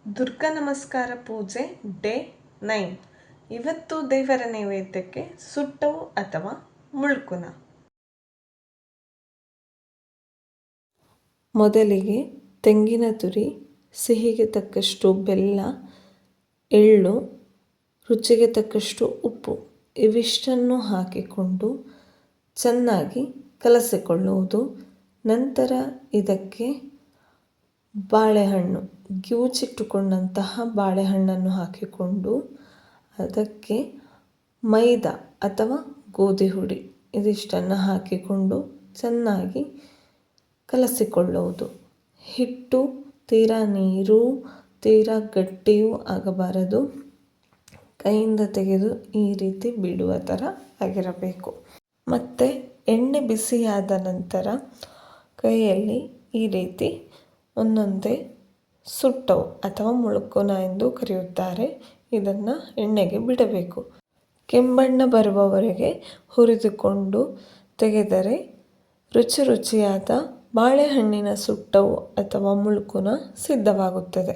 ದುರ್ಗಾ ನಮಸ್ಕಾರ ಪೂಜೆ ಡೇ 9. ಇವತ್ತು ದೇವರ ನೈವೇದ್ಯಕ್ಕೆ ಸುಟ್ಟವು ಅಥವಾ ಮುಳ್ಕುನ. ಮೊದಲಿಗೆ ತೆಂಗಿನ ತುರಿ, ಸಿಹಿಗೆ ತಕ್ಕಷ್ಟು ಬೆಲ್ಲ, ಎಳ್ಳು, ರುಚಿಗೆ ತಕ್ಕಷ್ಟು ಉಪ್ಪು ಇವಿಷ್ಟನ್ನು ಹಾಕಿಕೊಂಡು ಚೆನ್ನಾಗಿ ಕಲಸಿಕೊಳ್ಳುವುದು. ನಂತರ ಇದಕ್ಕೆ ಬಾಳೆಹಣ್ಣು, ಕಿವುಚಿಟ್ಟುಕೊಂಡಂತಹ ಬಾಳೆಹಣ್ಣನ್ನು ಹಾಕಿಕೊಂಡು ಅದಕ್ಕೆ ಮೈದಾ ಅಥವಾ ಗೋಧಿ ಹುಡಿ ಇದಿಷ್ಟನ್ನು ಹಾಕಿಕೊಂಡು ಚೆನ್ನಾಗಿ ಕಲಸಿಕೊಳ್ಳುವುದು. ಹಿಟ್ಟು ತೀರಾ ನೀರು ತೀರಾ ಗಟ್ಟಿಯೂ ಆಗಬಾರದು, ಕೈಯಿಂದ ತೆಗೆದು ಈ ರೀತಿ ಬಿಡುವ ಥರ ಆಗಿರಬೇಕು. ಮತ್ತು ಎಣ್ಣೆ ಬಿಸಿಯಾದ ನಂತರ ಕೈಯಲ್ಲಿ ಈ ರೀತಿ ಒಂದೊಂದೇ ಸುಟ್ಟವು ಅಥವಾ ಮುಳ್ಕುನ ಎಂದು ಕರೆಯುತ್ತಾರೆ, ಇದನ್ನು ಎಣ್ಣೆಗೆ ಬಿಡಬೇಕು. ಕೆಂಬಣ್ಣ ಬರುವವರೆಗೆ ಹುರಿದುಕೊಂಡು ತೆಗೆದರೆ ರುಚಿಯಾದ ಬಾಳೆಹಣ್ಣಿನ ಸುಟ್ಟವು ಅಥವಾ ಮುಳ್ಕುನ ಸಿದ್ಧವಾಗುತ್ತದೆ.